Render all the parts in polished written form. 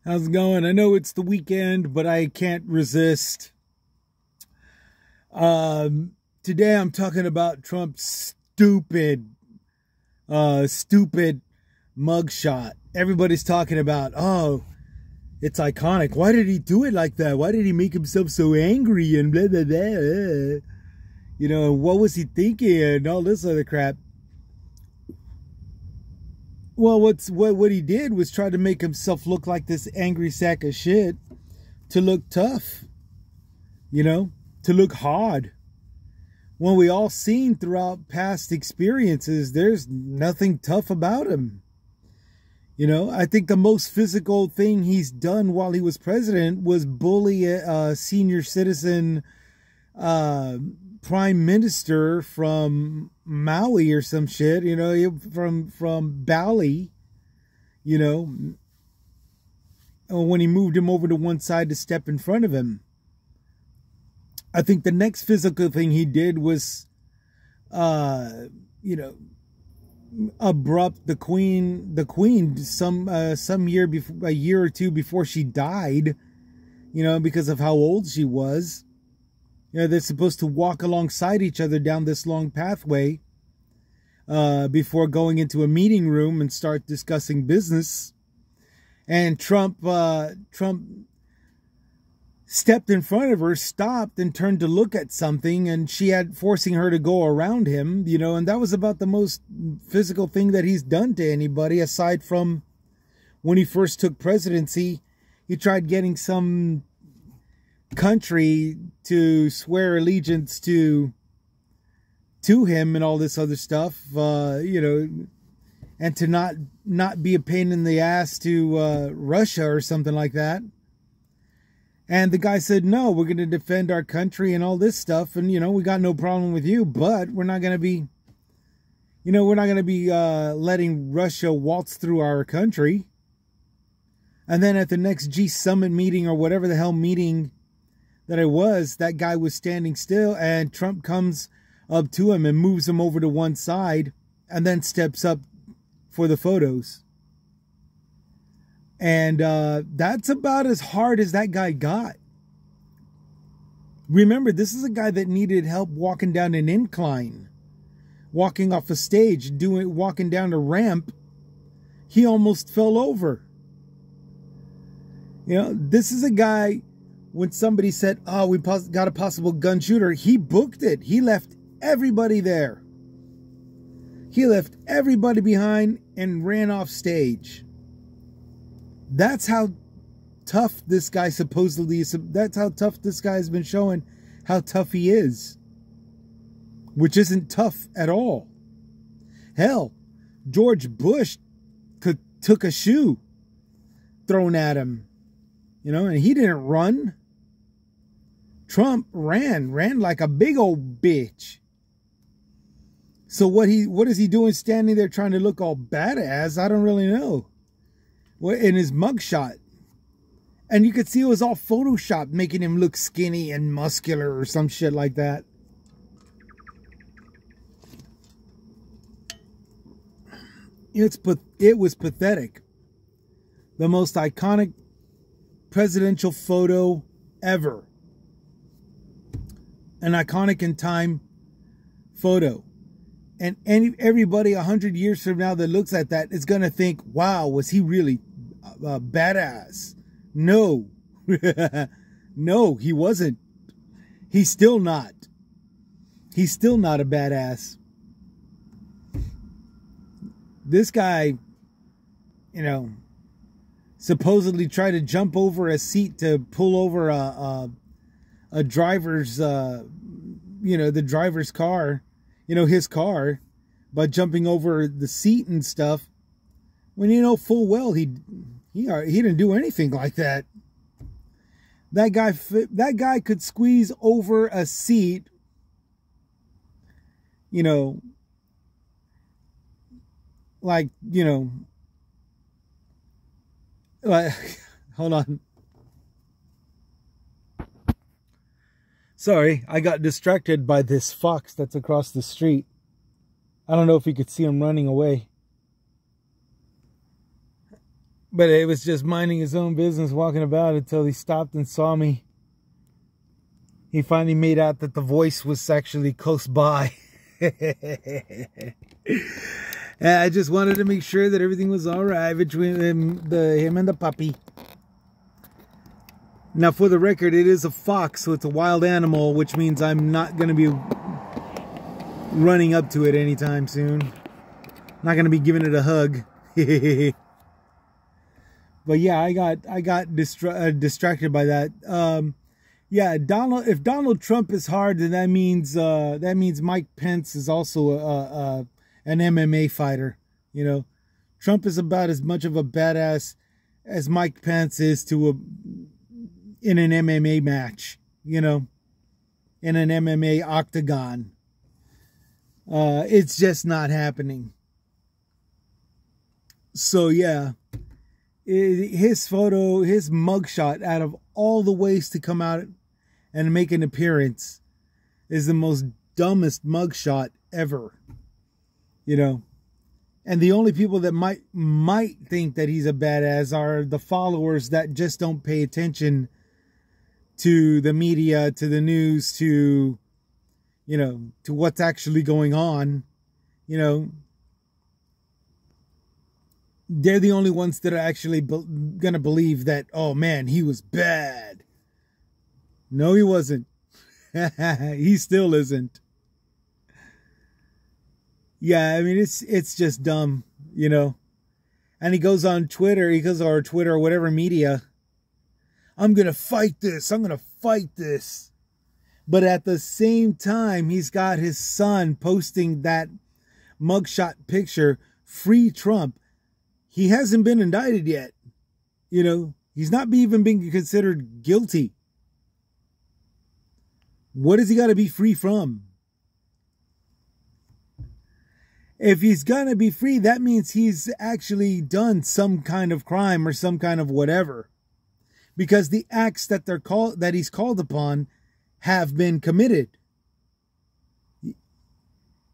How's it going? I know it's the weekend, but I can't resist. Today I'm talking about Trump's stupid mugshot. Everybody's talking about, oh, it's iconic. Why did he do it like that? Why did he make himself so angry and blah, blah, blah? You know, what was he thinking and all this other crap? Well, what he did was try to make himself look like this angry sack of shit to look tough, you know, to look hard. When we all seen throughout past experiences, there's nothing tough about him. You know, I think the most physical thing he's done while he was president was bully a senior citizen prime minister from Maui or some shit, you know, from Bali, you know, when he moved him over to one side to step in front of him. I think the next physical thing he did was, you know, abrupt the queen some year before, a year or two before she died, you know, because of how old she was. You know, they're supposed to walk alongside each other down this long pathway before going into a meeting room and start discussing business. And Trump stepped in front of her, stopped and turned to look at something, and she had forcing her to go around him, you know, and that was about the most physical thing that he's done to anybody, aside from when he first took presidency. He tried getting some country to swear allegiance to him and all this other stuff, you know, and to not be a pain in the ass to Russia or something like that. And the guy said, no, we're going to defend our country and all this stuff, and, you know, we got no problem with you, but we're not going to be, you know, we're not going to be letting Russia waltz through our country. And then at the next G summit meeting or whatever the hell meeting that it was, that guy was standing still, and Trump comes up to him and moves him over to one side and then steps up for the photos. And that's about as hard as that guy got. Remember, this is a guy that needed help walking down an incline, walking off a stage, walking down a ramp. He almost fell over. You know, this is a guy, when somebody said, oh, we got a possible gun shooter, he booked it. He left everybody there. He left everybody behind and ran off stage. That's how tough this guy supposedly is. That's how tough this guy has been showing how tough he is. Which isn't tough at all. Hell, George Bush took a shoe thrown at him. You know, and he didn't run. Trump ran like a big old bitch. So what is he doing standing there trying to look all badass? I don't really know. Well, in his mugshot. And you could see it was all photoshopped, making him look skinny and muscular or some shit like that. It was pathetic. The most iconic presidential photo ever. An iconic in time photo. And everybody 100 years from now that looks at that is going to think, wow, was he really badass? No. No, he wasn't. He's still not. He's still not a badass. This guy, you know, supposedly tried to jump over a seat to pull over a driver's, you know, the driver's car, you know, his car, by jumping over the seat and stuff, when you know full well he didn't do anything like that. That guy could squeeze over a seat, you know, like, you know, like, hold on. Sorry, I got distracted by this fox that's across the street. I don't know if you could see him running away. But it was just minding his own business, walking about until he stopped and saw me. He finally made out that the voice was actually close by. I just wanted to make sure that everything was all right between him and the puppy. Now, for the record, it is a fox, so it's a wild animal, which means I'm not going to be running up to it anytime soon. Not going to be giving it a hug. But yeah, I got distracted by that. Yeah, if Donald Trump is hard, then that means Mike Pence is also an MMA fighter. You know, Trump is about as much of a badass as Mike Pence is in an MMA match. You know, in an MMA octagon. It's just not happening. So yeah, his photo, his mugshot, out of all the ways to come out and make an appearance, is the most dumbest mugshot ever. You know, and the only people that might think that he's a badass are the followers that just don't pay attention to the media, to the news, to, you know, to what's actually going on. You know, they're the only ones that are actually gonna believe that, oh man, he was bad. No, he wasn't. He still isn't. Yeah, I mean, it's just dumb, you know. And he goes on Twitter, or whatever media, I'm gonna fight this, I'm gonna fight this. But at the same time, he's got his son posting that mugshot picture, free Trump. He hasn't been indicted yet. You know, he's not even being considered guilty. What has he got to be free from? If he's going to be free, that means he's actually done some kind of crime or some kind of whatever. Because the acts that he's called upon have been committed. You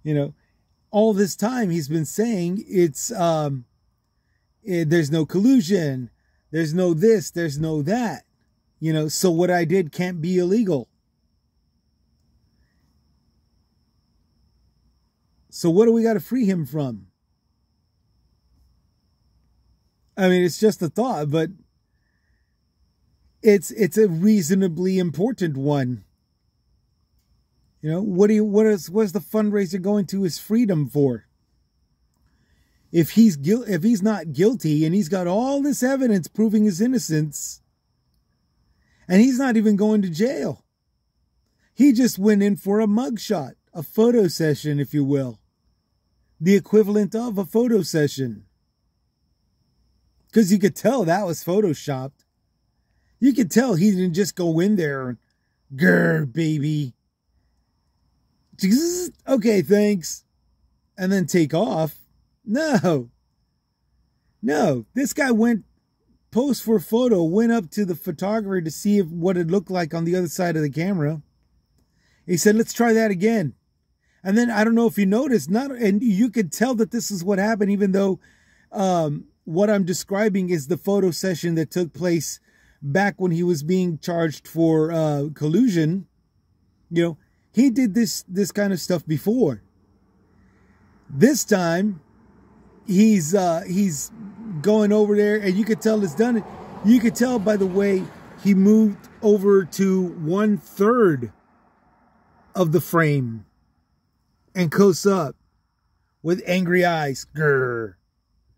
know, all this time he's been saying there's no collusion, there's no this, there's no that. You know, so what I did can't be illegal. So what do we got to free him from? I mean, it's just a thought, but it's a reasonably important one. You know, what is the fundraiser going to his freedom for? If he's not guilty and he's got all this evidence proving his innocence, and he's not even going to jail. He just went in for a mugshot, a photo session, if you will. The equivalent of a photo session. Because you could tell that was photoshopped. You could tell he didn't just go in there and, grr, baby. Okay, thanks. And then take off. No. This guy went, posed for a photo, went up to the photographer to see what it looked like on the other side of the camera. He said, let's try that again. And then, I don't know if you noticed, and you could tell that this is what happened, even though what I'm describing is the photo session that took place back when he was being charged for collusion. You know, he did this kind of stuff before. This time, he's going over there, and you could tell it's done. You could tell by the way he moved over to 1/3 of the frame and close up with angry eyes. Grr.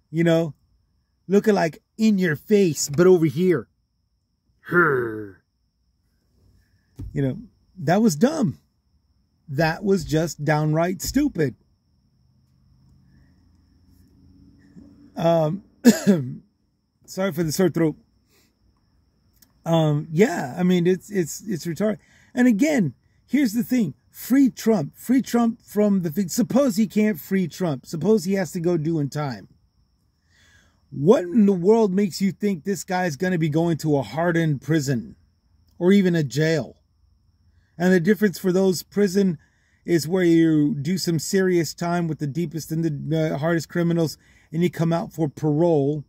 You know, looking like in your face, but over here. Her. You know, that was dumb. That was just downright stupid. Sorry for the sore throat. Yeah, I mean, it's retarded. And again, here's the thing. Free Trump from the thing. Suppose he can't free Trump. Suppose he has to go doing time. What in the world makes you think this guy is going to be going to a hardened prison or even a jail? And the difference for those prison is where you do some serious time with the deepest and the hardest criminals and you come out for parole.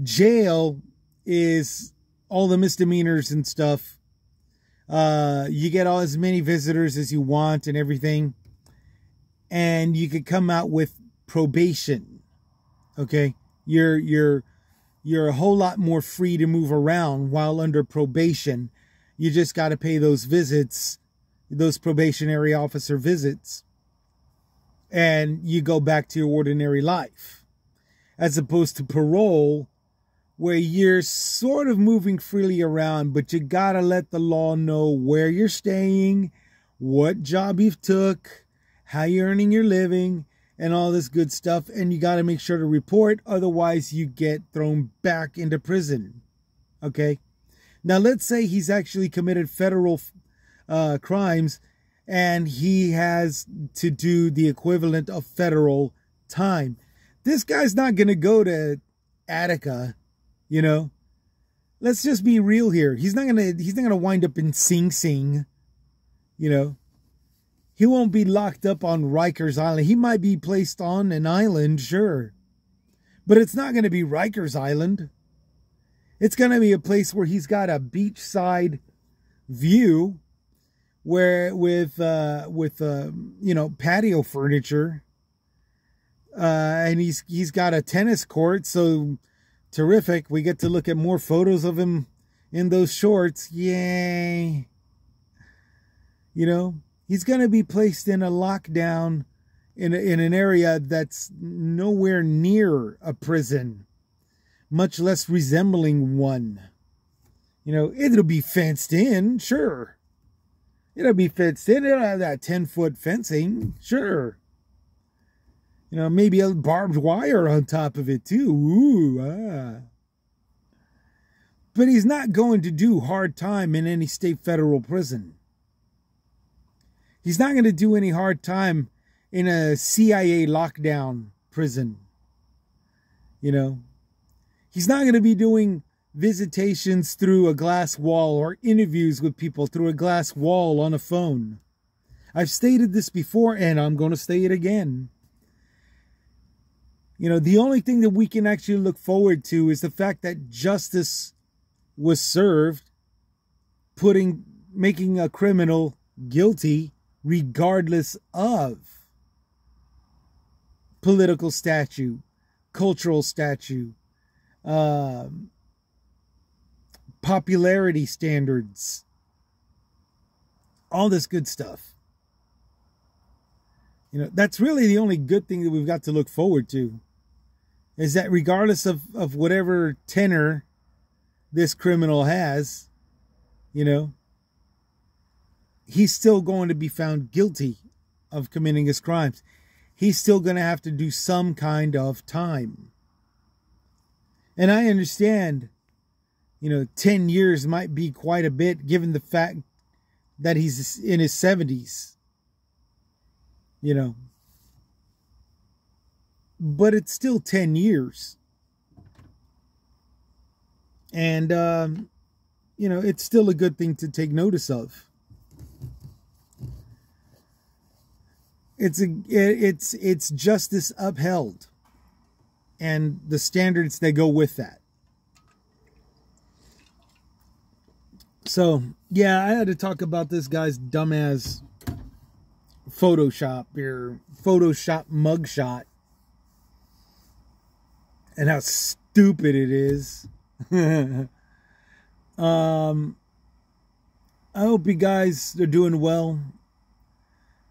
Jail is all the misdemeanors and stuff. You get all as many visitors as you want and everything. And you could come out with probation. Okay? You're a whole lot more free to move around while under probation. You just got to pay those visits, those probationary officer visits. And you go back to your ordinary life. As opposed to parole, where you're sort of moving freely around, but you got to let the law know where you're staying, what job you've took, how you're earning your living, and all this good stuff. And you got to make sure to report. Otherwise, you get thrown back into prison. Okay? Now, let's say he's actually committed federal crimes and he has to do the equivalent of federal time. This guy's not going to go to Attica, you know. Let's just be real here. He's not going to wind up in Sing Sing, you know. He won't be locked up on Rikers Island. He might be placed on an island, sure. But it's not going to be Rikers Island. It's going to be a place where he's got a beachside view where with you know, patio furniture. And he's got a tennis court, so terrific. We get to look at more photos of him in those shorts. Yay. You know, he's going to be placed in a lockdown in an area that's nowhere near a prison, much less resembling one. You know, it'll be fenced in, sure. It'll be fenced in. It'll have that 10-foot fencing, sure. You know, maybe a barbed wire on top of it too. Ooh, ah. But he's not going to do hard time in any state federal prison. He's not going to do any hard time in a CIA lockdown prison. You know, he's not going to be doing visitations through a glass wall or interviews with people through a glass wall on a phone. I've stated this before and I'm going to say it again. You know, the only thing that we can actually look forward to is the fact that justice was served, making a criminal guilty regardless of political statute, cultural statute, popularity standards, all this good stuff. You know, that's really the only good thing that we've got to look forward to. Is that regardless of whatever tenor this criminal has, you know, he's still going to be found guilty of committing his crimes. He's still going to have to do some kind of time. And I understand, you know, 10 years might be quite a bit given the fact that he's in his 70s, you know. But it's still 10 years. And, you know, it's still a good thing to take notice of. It's justice upheld. And the standards that go with that. So, yeah, I had to talk about this guy's dumbass Photoshop mugshot. And how stupid it is. I hope you guys are doing well.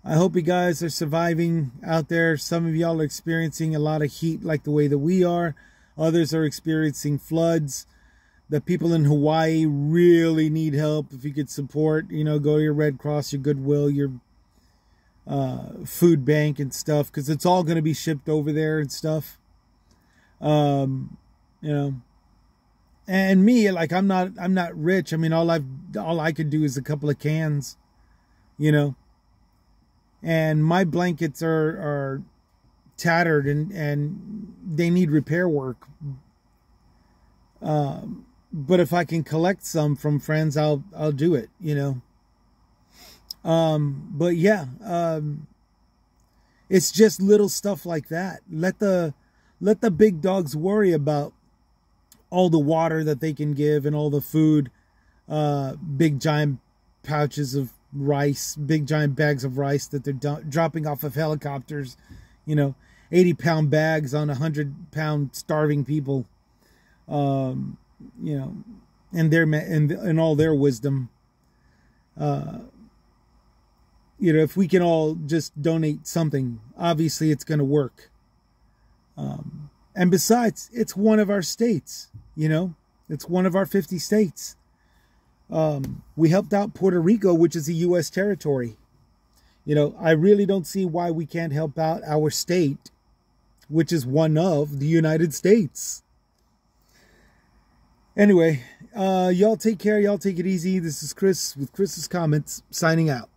I hope you guys are surviving out there. Some of y'all are experiencing a lot of heat like the way that we are. Others are experiencing floods. The people in Hawaii really need help. If you could support, you know, go to your Red Cross, your Goodwill, your food bank and stuff. Because it's all going to be shipped over there and stuff. You know, and me, like, I'm not rich. I mean, all I could do is a couple of cans, you know, and my blankets are tattered and they need repair work. But if I can collect some from friends, I'll do it, you know. But yeah, it's just little stuff like that. Let the big dogs worry about all the water that they can give and all the food, big giant pouches of rice, big giant bags of rice that they're dropping off of helicopters, 80-pound bags on 100-pound starving people, and all their wisdom. If we can all just donate something, obviously it's going to work. And besides, it's one of our states, it's one of our 50 states. We helped out Puerto Rico, which is a U.S. territory. I really don't see why we can't help out our state, which is one of the United States. Anyway, y'all take care. Y'all take it easy. This is Chris with Chris's Comments, signing out.